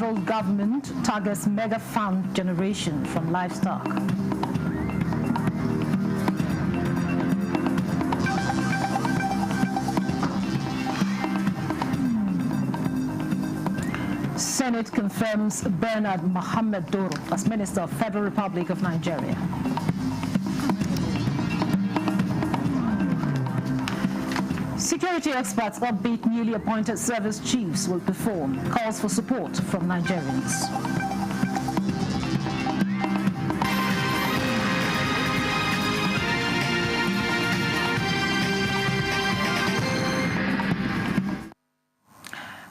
federal government targets mega fund generation from livestock. Senate confirms Bernard Mohammed Doro as Minister of Federal Republic of Nigeria. Security experts upbeat newly appointed service chiefs will perform. Calls for support from Nigerians.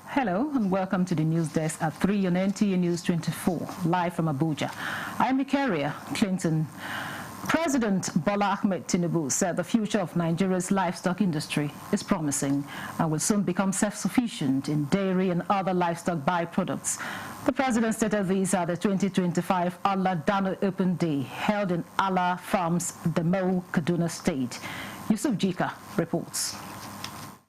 Hello and welcome to the news desk at 3 on NTA News24, live from Abuja. I'm Ikaria Clinton. President Bola Ahmed Tinubu said the future of Nigeria's livestock industry is promising and will soon become self-sufficient in dairy and other livestock byproducts. The president stated this at the 2025 Allah Dano Open Day held in Allah Farms, Demo, Kaduna State. Yusuf Jika reports.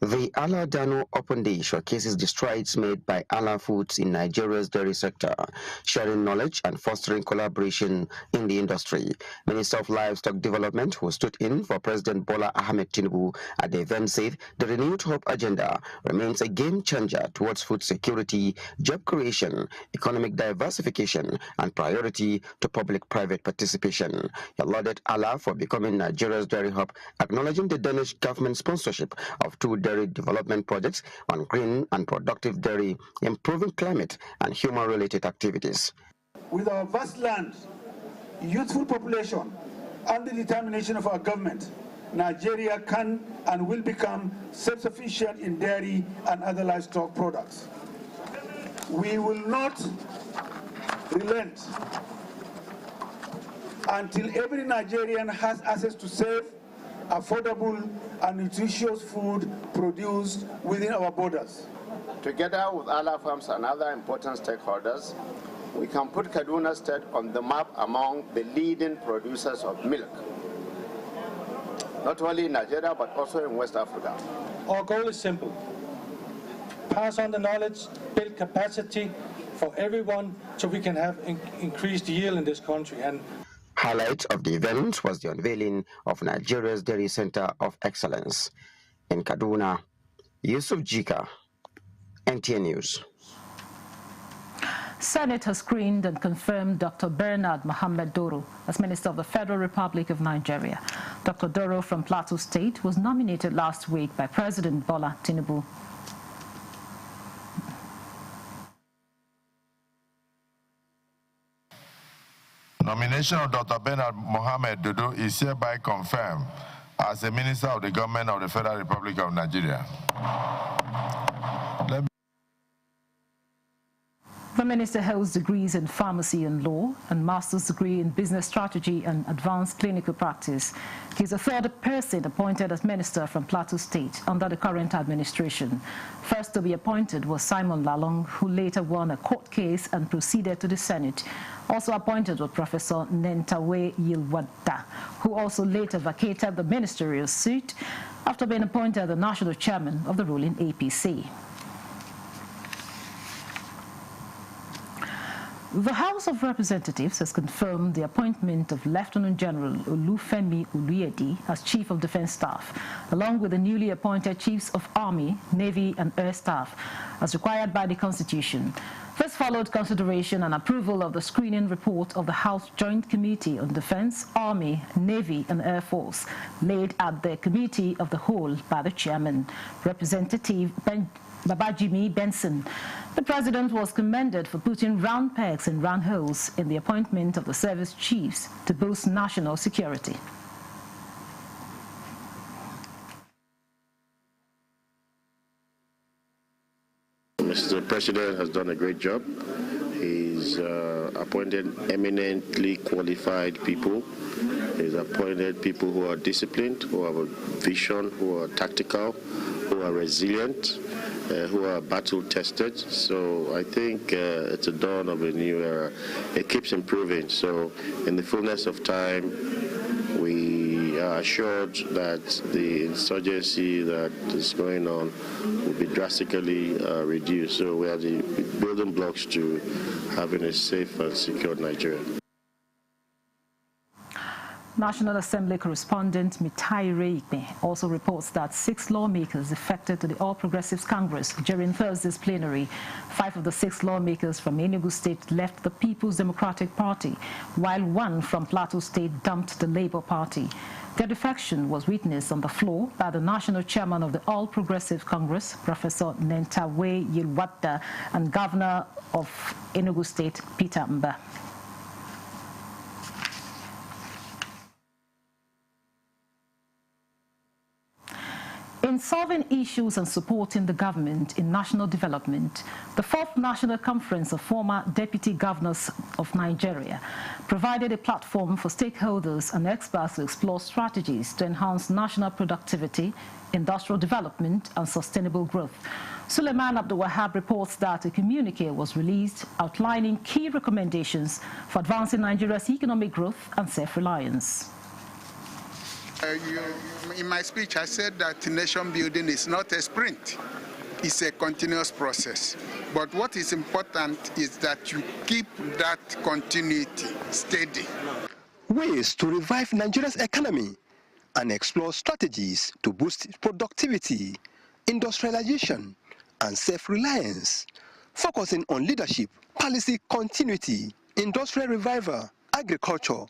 The Allah Dano Open Day showcases the strides made by Allah Foods in Nigeria's dairy sector, sharing knowledge and fostering collaboration in the industry. Minister of Livestock Development, who stood in for President Bola Ahmed Tinubu at the event, said the renewed hope agenda remains a game changer towards food security, job creation, economic diversification, and priority to public-private participation. He lauded Allah for becoming Nigeria's dairy hub, acknowledging the Danish government sponsorship of 2 dairy development projects on green and productive dairy, improving climate and human-related activities. With our vast land, youthful population, and the determination of our government, Nigeria can and will become self-sufficient in dairy and other livestock products. We will not relent until every Nigerian has access to safe, affordable and nutritious food produced within our borders. Together with Allah Farms and other important stakeholders, we can put Kaduna State on the map among the leading producers of milk, not only in Nigeria but also in West Africa. Our goal is simple: pass on the knowledge, build capacity for everyone so we can have increased yield in this country. And highlight of the event was the unveiling of Nigeria's Dairy Center of Excellence. In Kaduna, Yusuf Jika, NTA News. Senate has screened and confirmed Dr. Bernard Mohammed Doro as Minister of the Federal Republic of Nigeria. Dr. Doro from Plateau State was nominated last week by President Bola Tinubu. Nomination of Dr. Bernard Mohammed Dodo is hereby confirmed as a Minister of the Government of the Federal Republic of Nigeria. The minister holds degrees in pharmacy and law and master's degree in business strategy and advanced clinical practice. He is the third person appointed as minister from Plateau State under the current administration. First to be appointed was Simon Lalong, who later won a court case and proceeded to the Senate. Also appointed was Professor Nentawe Yilwada, who also later vacated the ministerial seat after being appointed the national chairman of the ruling APC. The House of Representatives has confirmed the appointment of Lieutenant General Olufemi Oluyede as Chief of Defense Staff, along with the newly appointed Chiefs of Army, Navy and Air Staff, as required by the Constitution. This followed consideration and approval of the screening report of the House Joint Committee on Defense, Army, Navy and Air Force, laid at the Committee of the Whole by the Chairman, Representative Babajimi Benson. The president was commended for putting round pegs in round holes in the appointment of the service chiefs to boost national security. Mr. President has done a great job. He's appointed eminently qualified people. He's appointed people who are disciplined, who have a vision, who are tactical, who are resilient, who are battle-tested. So I think it's a dawn of a new era. It keeps improving. So in the fullness of time, we are assured that the insurgency that is going on will be drastically reduced. So we are the building blocks to having a safe and secure Nigeria. National Assembly correspondent Mitaire Ikpe also reports that 6 lawmakers defected to the All Progressives Congress during Thursday's plenary. 5 of the 6 lawmakers from Enugu State left the People's Democratic Party, while 1 from Plateau State dumped the Labour Party. Their defection was witnessed on the floor by the national chairman of the All Progressive Congress, Professor Nentawe Yilwada, and Governor of Enugu State, Peter Mba. In solving issues and supporting the government in national development, the 4th National Conference of Former Deputy Governors of Nigeria provided a platform for stakeholders and experts to explore strategies to enhance national productivity, industrial development, and sustainable growth. Suleiman Abdul Wahab reports that a communique was released outlining key recommendations for advancing Nigeria's economic growth and self-reliance. In my speech, I said that nation building is not a sprint. It's a continuous process. But what is important is that you keep that continuity steady. Ways to revive Nigeria's economy and explore strategies to boost productivity, industrialization, and self-reliance, focusing on leadership, policy continuity, industrial revival, agriculture,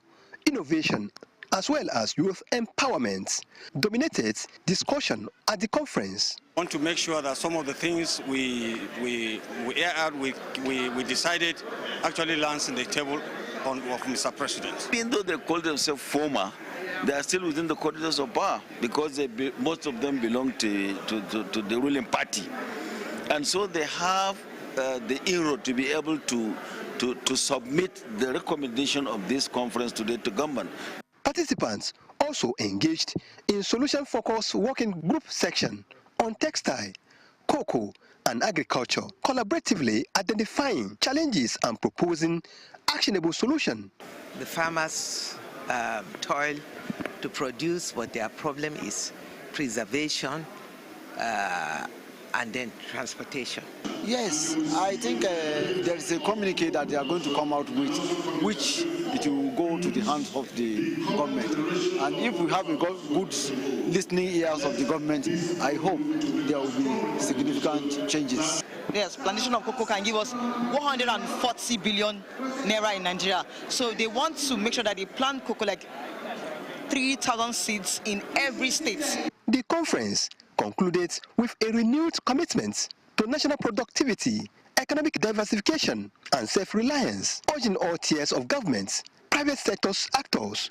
innovation, as well as youth empowerment, dominated discussion at the conference. I want to make sure that some of the things we air out, we decided actually lands in the table of Mr. President. Even though they call themselves former, they are still within the corridors of power because most of them belong to the ruling party. And so they have the inroad to be able to submit the recommendation of this conference today to government. Participants also engaged in solution-focused working group section on textile, cocoa, and agriculture, collaboratively identifying challenges and proposing actionable solutions. The farmers toil to produce, but their problem is preservation and then transportation. Yes, I think there is a communique that they are going to come out with, which it will go to the hands of the government. And if we have a good listening ears of the government, I hope there will be significant changes. Yes, plantation of cocoa can give us 140 billion naira in Nigeria. So they want to make sure that they plant cocoa like 3,000 seeds in every state. The conference concluded with a renewed commitment to national productivity, economic diversification, and self-reliance, urging all tiers of governments, private sector actors,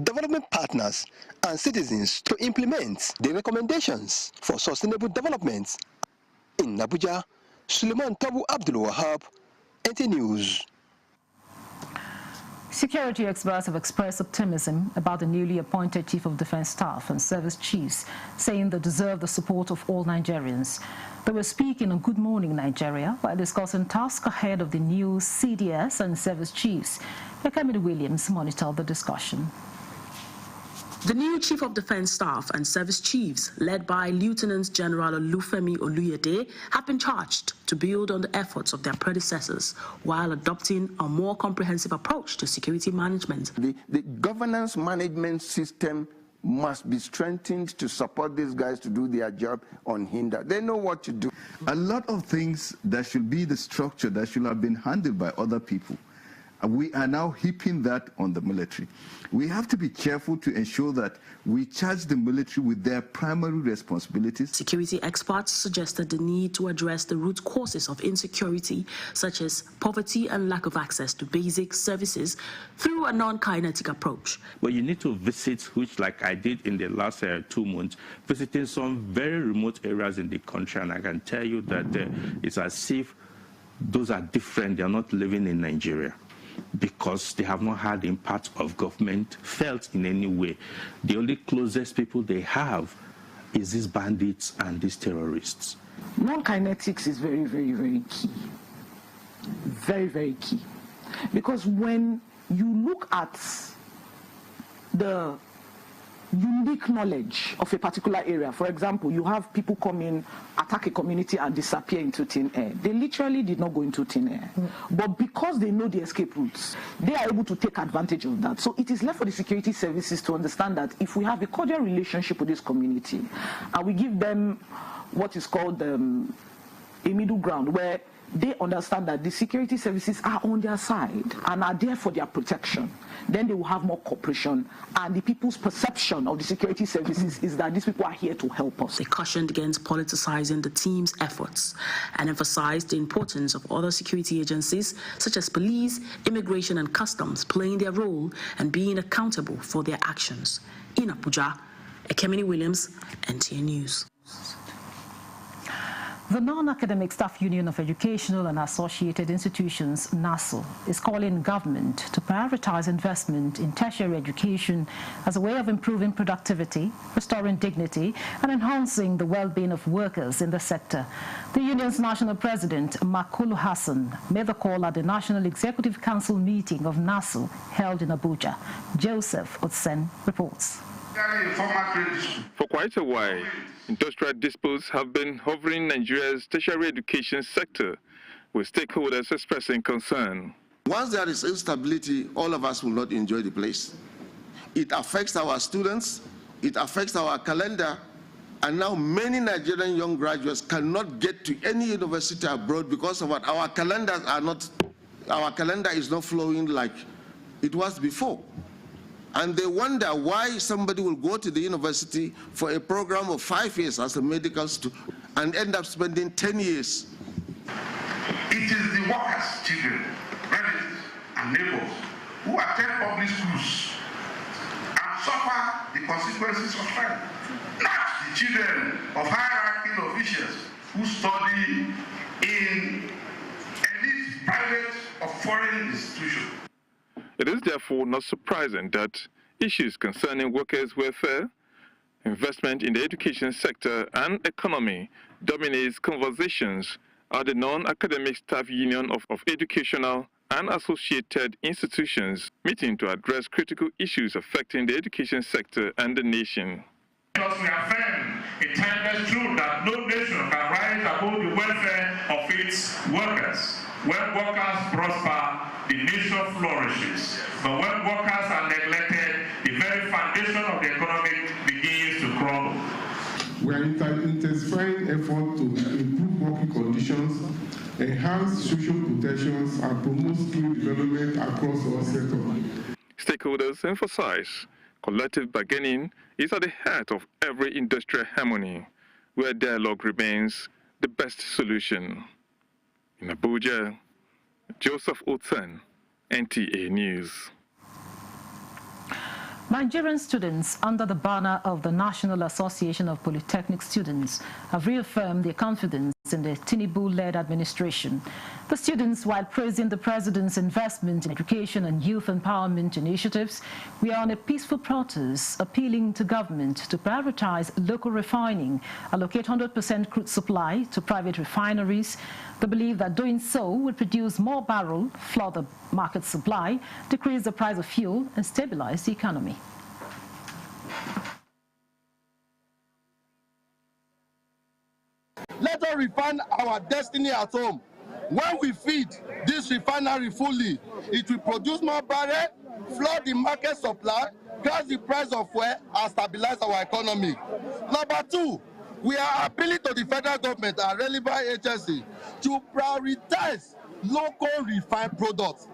development partners, and citizens to implement the recommendations for sustainable development. In Abuja, Suleiman Tabu Abdul Wahab, NTA News. Security experts have expressed optimism about the newly appointed Chief of Defense Staff and Service Chiefs, saying they deserve the support of all Nigerians. They were speaking on Good Morning Nigeria while discussing tasks ahead of the new CDS and Service Chiefs. Ekemini Williams monitored the discussion. The new Chief of Defense Staff and Service Chiefs, led by Lieutenant General Olufemi Oluyede, have been charged to build on the efforts of their predecessors while adopting a more comprehensive approach to security management. The governance management system must be strengthened to support these guys to do their job unhindered. They know what to do. A lot of things that should be the structure that should have been handled by other people, we are now heaping that on the military. We have to be careful to ensure that we charge the military with their primary responsibilities. Security experts suggested the need to address the root causes of insecurity, such as poverty and lack of access to basic services, through a non-kinetic approach. But you need to visit, which like I did in the last 2 months, visiting some very remote areas in the country, and I can tell you that it's as if those are different. They are not living in Nigeria, because they have not had the impact of government felt in any way. The only closest people they have is these bandits and these terrorists. Non-kinetics is very, very, very key. Very, very key. Because when you look at the unique knowledge of a particular area. For example, you have people come in, attack a community and disappear into thin air. They literally did not go into thin air. But because they know the escape routes, they are able to take advantage of that. So it is left for the security services to understand that if we have a cordial relationship with this community and we give them what is called a middle ground where they understand that the security services are on their side and are there for their protection, then they will have more cooperation, and the people's perception of the security services is that these people are here to help us. They cautioned against politicizing the team's efforts and emphasized the importance of other security agencies such as police, immigration and customs playing their role and being accountable for their actions. In Abuja, Ekemini Williams, NTA News. The Non-Academic Staff Union of Educational and Associated Institutions, NASU, is calling government to prioritize investment in tertiary education as a way of improving productivity, restoring dignity, and enhancing the well-being of workers in the sector. The union's national president, Makulu Hassan, made the call at the National Executive Council meeting of NASU held in Abuja. Joseph Otsen reports. For quite a while, industrial disputes have been hovering Nigeria's tertiary education sector, with stakeholders expressing concern. Once there is instability, all of us will not enjoy the place. It affects our students, it affects our calendar, and now many Nigerian young graduates cannot get to any university abroad because of what our calendar is not flowing like it was before. And they wonder why somebody will go to the university for a program of 5 years as a medical student and end up spending 10 years. It is the workers' children, relatives, and neighbors who attend public schools and suffer the consequences of strike, not the children of high-ranking officials who study in elite private or foreign institutions. It is therefore not surprising that issues concerning workers' welfare, investment in the education sector, and economy dominates conversations at the Non-Academic Staff Union of Educational and Associated Institutions meeting to address critical issues affecting the education sector and the nation. Because we affirm a timeless truth that no nation can rise above the welfare of its workers. When workers prosper, the nation flourishes. But when workers are neglected, the very foundation of the economy begins to crumble. We are intensifying efforts to improve working conditions, enhance social protections, and promote skill development across all sectors. Stakeholders emphasize collective bargaining is at the heart of every industrial harmony, where dialogue remains the best solution. In Abuja, Joseph Otsen, NTA News. Nigerian students under the banner of the National Association of Polytechnic Students have reaffirmed their confidence in the Tinubu-led administration. The students, while praising the president's investment in education and youth empowerment initiatives, we are on a peaceful protest appealing to government to prioritize local refining, allocate 100% crude supply to private refineries. They believe that doing so would produce more barrel, flood the market supply, decrease the price of fuel, and stabilize the economy. Let us refine our destiny at home. When we feed this refinery fully, it will produce more barrel, flood the market supply, crash the price of fuel, and stabilize our economy. Number two, we are appealing to the federal government and relevant agencies to prioritize local refined products.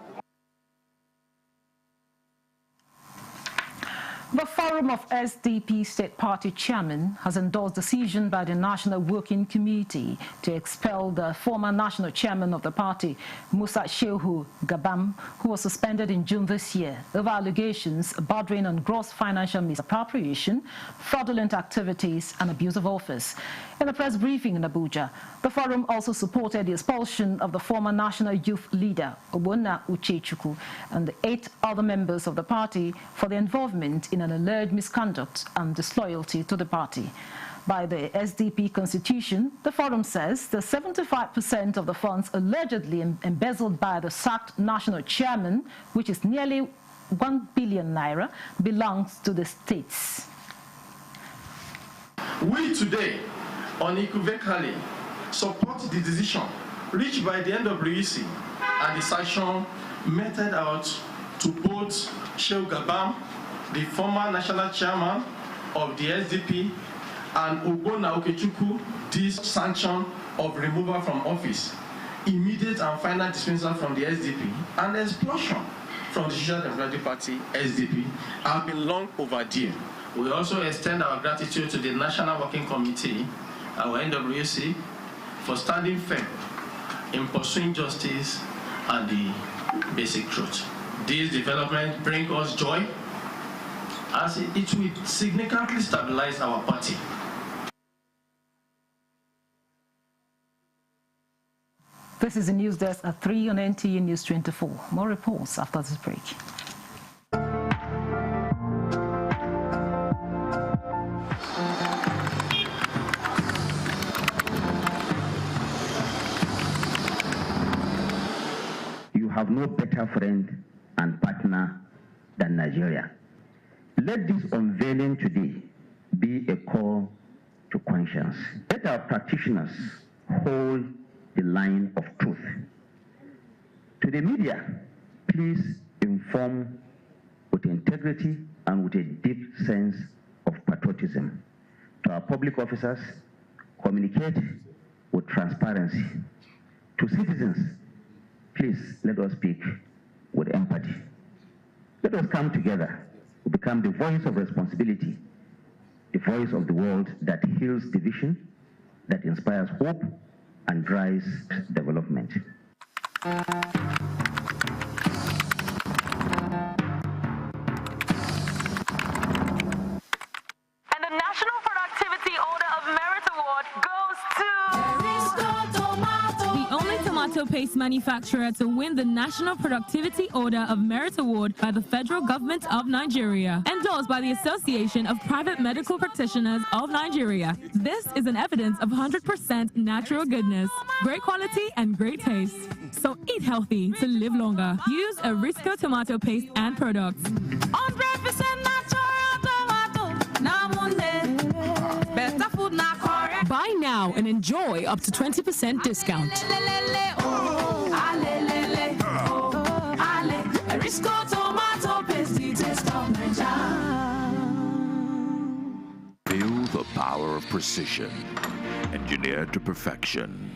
The Forum of SDP State Party Chairman has endorsed decision by the National Working Committee to expel the former national chairman of the party, Musa Shehu Gabam, who was suspended in June this year over allegations bordering on gross financial misappropriation, fraudulent activities, and abuse of office. In a press briefing in Abuja, the forum also supported the expulsion of the former national youth leader, Obona Uchechukwu, and the 8 other members of the party for their involvement in an alleged misconduct and disloyalty to the party. By the SDP constitution, the forum says the 75% of the funds allegedly embezzled by the sacked national chairman, which is nearly 1 billion naira, belongs to the states. We today unequivocally support the decision reached by the NWC and the sanction meted out to both Shehu Gabam, the former national chairman of the SDP, and Ogbonna Okechukwu, this sanction of removal from office, immediate and final dismissal from the SDP, and expulsion from the Social Democratic Party, SDP, have been long overdue. We also extend our gratitude to the National Working Committee, our NWC, for standing firm in pursuing justice and the basic truth. These developments bring us joy, as it will significantly stabilize our party. This is the news desk at 3 on NTA News24. More reports after this break. You have no better friend and partner than Nigeria. Let this unveiling today be a call to conscience. Let our practitioners hold the line of truth. To the media, please inform with integrity and with a deep sense of patriotism. To our public officers, communicate with transparency. To citizens, please let us speak with empathy. Let us come together to become the voice of responsibility, the voice of the world that heals division, that inspires hope, and drives development. And the National Productivity Order of Merit Award goes to... The only tomato paste manufacturer to win the National Productivity Order of Merit Award by the Federal Government of Nigeria, endorsed by the Association of Private Medical Practitioners of Nigeria. This is an evidence of 100% natural goodness, great quality and great taste. So eat healthy to live longer. Use Arisco tomato paste and products. 100% natural tomato. Better food now. Buy now and enjoy up to 20% discount. Arisco tomato paste, the taste of Nigeria. Feel the power of precision, engineered to perfection.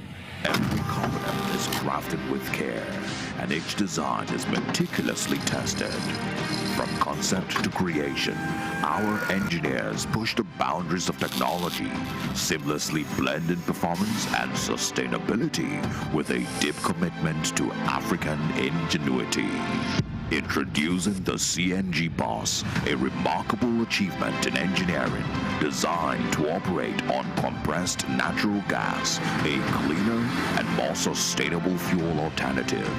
Every component is crafted with care, and each design is meticulously tested. From concept to creation, our engineers push the boundaries of technology, seamlessly blending performance and sustainability with a deep commitment to African ingenuity. Introducing the CNG Boss, a remarkable achievement in engineering designed to operate on compressed natural gas, a cleaner and more sustainable fuel alternative.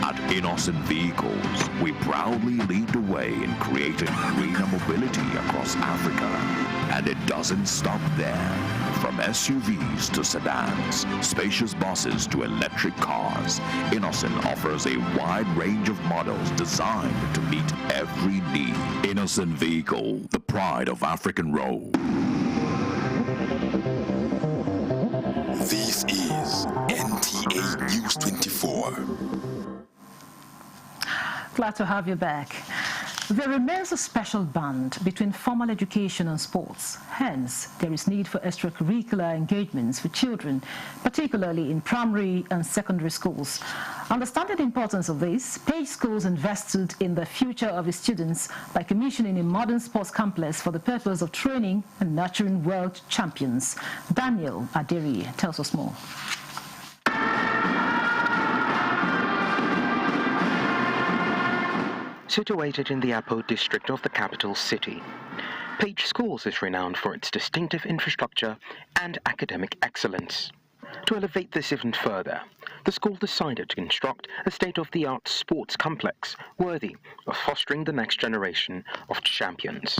At Innocent Vehicles, we proudly lead the way in creating greener mobility across Africa. And it doesn't stop there. From SUVs to sedans, spacious buses to electric cars, Innocent offers a wide range of models designed to meet every need. Innocent Vehicle, the pride of African Road. This is NTA News24. Glad to have you back. There remains a special bond between formal education and sports. Hence, there is need for extracurricular engagements for children, particularly in primary and secondary schools. Understanding the importance of this, Page Schools invested in the future of its students by commissioning a modern sports complex for the purpose of training and nurturing world champions. Daniel Aderi tells us more. Situated in the Apo district of the capital city, Page Schools is renowned for its distinctive infrastructure and academic excellence. To elevate this even further, the school decided to construct a state-of-the-art sports complex worthy of fostering the next generation of champions.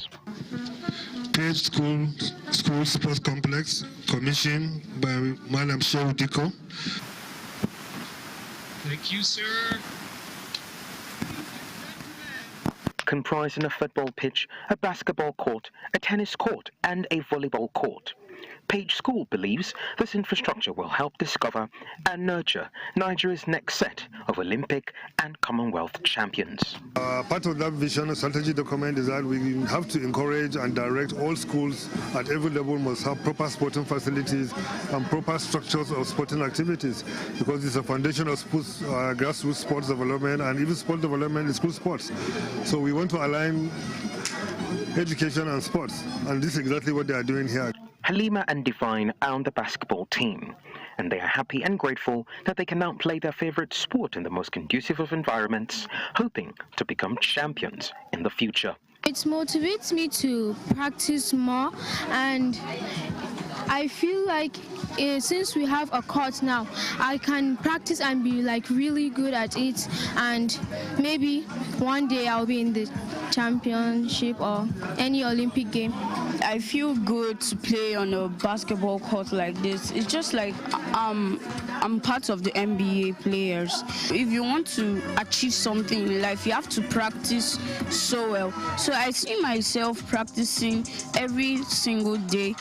Page School Sports Complex, commissioned by Madam Shehu Diko. Thank you, sir. comprising a football pitch, a basketball court, a tennis court, and a volleyball court. Page School believes this infrastructure will help discover and nurture Nigeria's next set of Olympic and Commonwealth champions. Part of that vision and strategy document is that we have to encourage and direct all schools at every level must have proper sporting facilities and proper structures of sporting activities, because it's a foundation of grassroots sports development, and even sport development is school sports. So we want to align education and sports, and this is exactly what they are doing here. Halima and Divine are on the basketball team, and they are happy and grateful that they can now play their favorite sport in the most conducive of environments, hoping to become champions in the future. It motivates me to practice more, and I feel like since we have a court now, I can practice and be like really good at it, and maybe one day I'll be in the championship or any Olympic game. I feel good to play on a basketball court like this. It's just like I'm part of the NBA players. If you want to achieve something in life, you have to practice so well. So I see myself practicing every single day,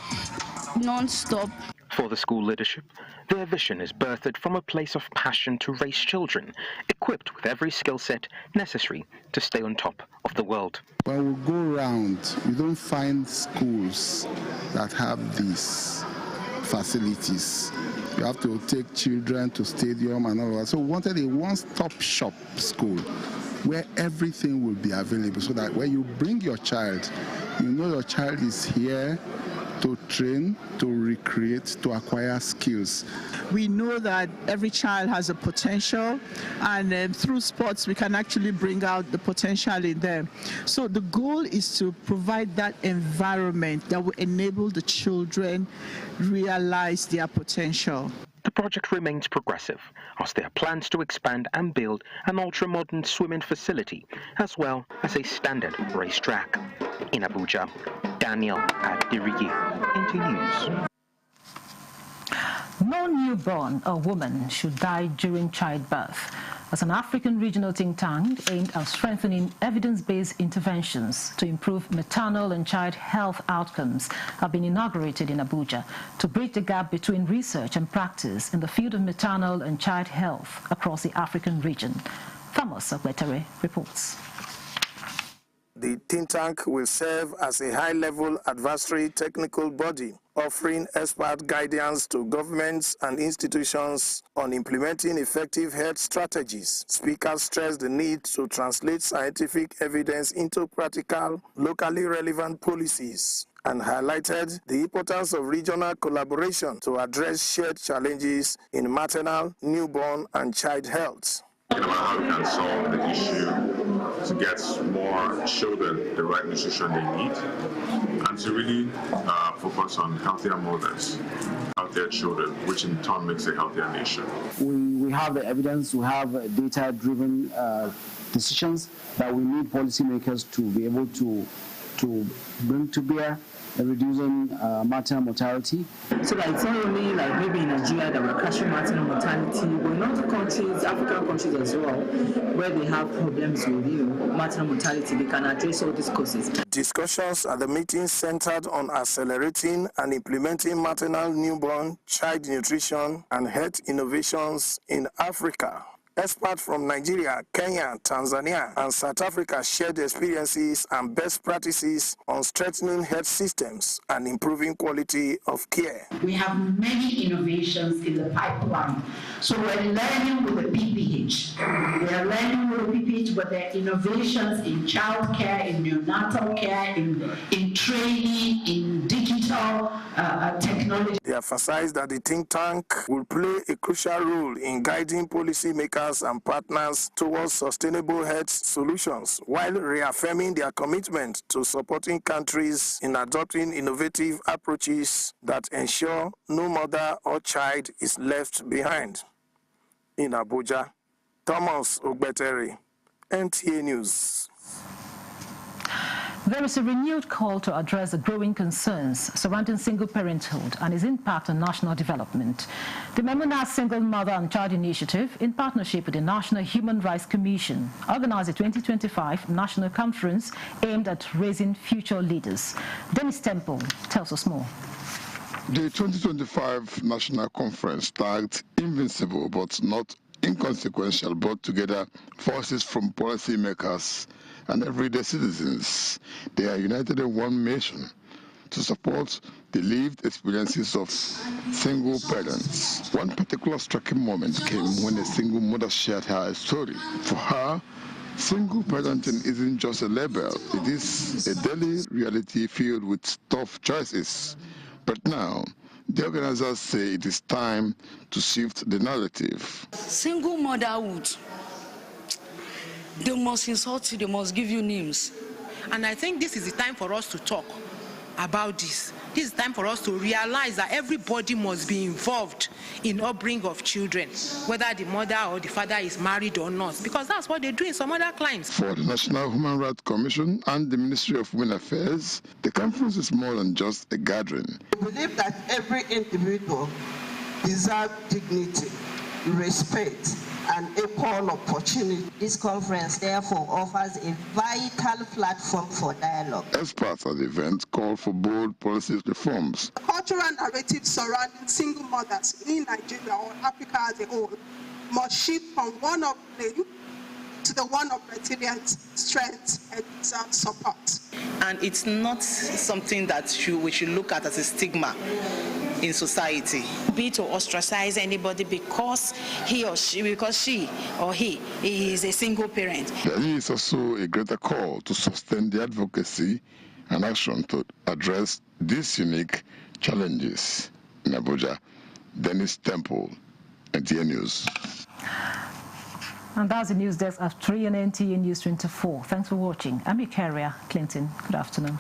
non-stop. For the school leadership, their vision is birthed from a place of passion to raise children, equipped with every skill set necessary to stay on top of the world. When we go around, we don't find schools that have these facilities. You have to take children to stadium and all that. So we wanted a one-stop shop school where everything will be available, so that when you bring your child, you know your child is here to train, to recreate, to acquire skills. We know that every child has a potential, and through sports we can actually bring out the potential in them. So the goal is to provide that environment that will enable the children realize their potential. The project remains progressive, as there are plans to expand and build an ultra-modern swimming facility, as well as a standard racetrack. In Abuja, Daniel Adirigi, NTA News. No newborn or woman should die during childbirth, as an African regional think tank aimed at strengthening evidence-based interventions to improve maternal and child health outcomes have been inaugurated in Abuja to bridge the gap between research and practice in the field of maternal and child health across the African region. Thomas Ogbetere reports. The think tank will serve as a high-level advisory technical body, offering expert guidance to governments and institutions on implementing effective health strategies. Speakers stressed the need to translate scientific evidence into practical, locally relevant policies, and highlighted the importance of regional collaboration to address shared challenges in maternal, newborn, and child health. About how we can solve the issue to get more children the right nutrition they need, and to really focus on healthier mothers, healthier children, which in turn makes a healthier nation. We have the evidence, we have data-driven decisions that we need policymakers to be able to bring to bear, reducing maternal mortality. So that it's not only like maybe in Nigeria that we're crashing maternal mortality, but in other countries, African countries as well, where they have problems with maternal mortality, they can address all these causes. Discussions at the meeting centered on accelerating and implementing maternal, newborn, child nutrition and health innovations in Africa. Experts from Nigeria, Kenya, Tanzania, and South Africa shared experiences and best practices on strengthening health systems and improving quality of care. We have many innovations in the pipeline. So we're learning with the PPH. We're learning with the PPH, but there are innovations in child care, in neonatal care, in training, in digital technology. They emphasized that the think tank will play a crucial role in guiding policymakers and partners towards sustainable health solutions, while reaffirming their commitment to supporting countries in adopting innovative approaches that ensure no mother or child is left behind. In Abuja, Thomas Ogbetere, NTA News. There is a renewed call to address the growing concerns surrounding single parenthood and its impact on national development. The Memuna Single Mother and Child Initiative, in partnership with the National Human Rights Commission, organized a 2025 national conference aimed at raising future leaders. Dennis Temple tells us more. The 2025 National Conference, tagged Invincible but not inconsequential, brought together forces from policymakers and everyday citizens. They are united in one mission: to support the lived experiences of single parents. One particular striking moment came when a single mother shared her story. For her, single parenting isn't just a label, it is a daily reality filled with tough choices. But now, the organizers say it is time to shift the narrative. Single motherhood, they must insult you, they must give you names. And I think this is the time for us to talk about this. This is time for us to realize that everybody must be involved in upbringing of children, whether the mother or the father is married or not, because that's what they do in some other climes. For the National Human Rights Commission and the Ministry of Women Affairs, the conference is more than just a gathering. We believe that every individual deserves dignity, respect, and equal opportunity. This conference, therefore, offers a vital platform for dialogue. Experts at the event call for bold policy reforms. The cultural narrative surrounding single mothers in Nigeria or Africa as a whole must shift from one of blame to the one of resilience, strength, and support. And it's not something that we should look at as a stigma in society. Be to ostracize anybody because she or he is a single parent. There is also a greater call to sustain the advocacy and action to address these unique challenges. In Abuja, Dennis Temple, NTA News. And that's the news desk at 3 on NTA News 24. Thanks for watching. I'm your carrier, Clinton. Good afternoon.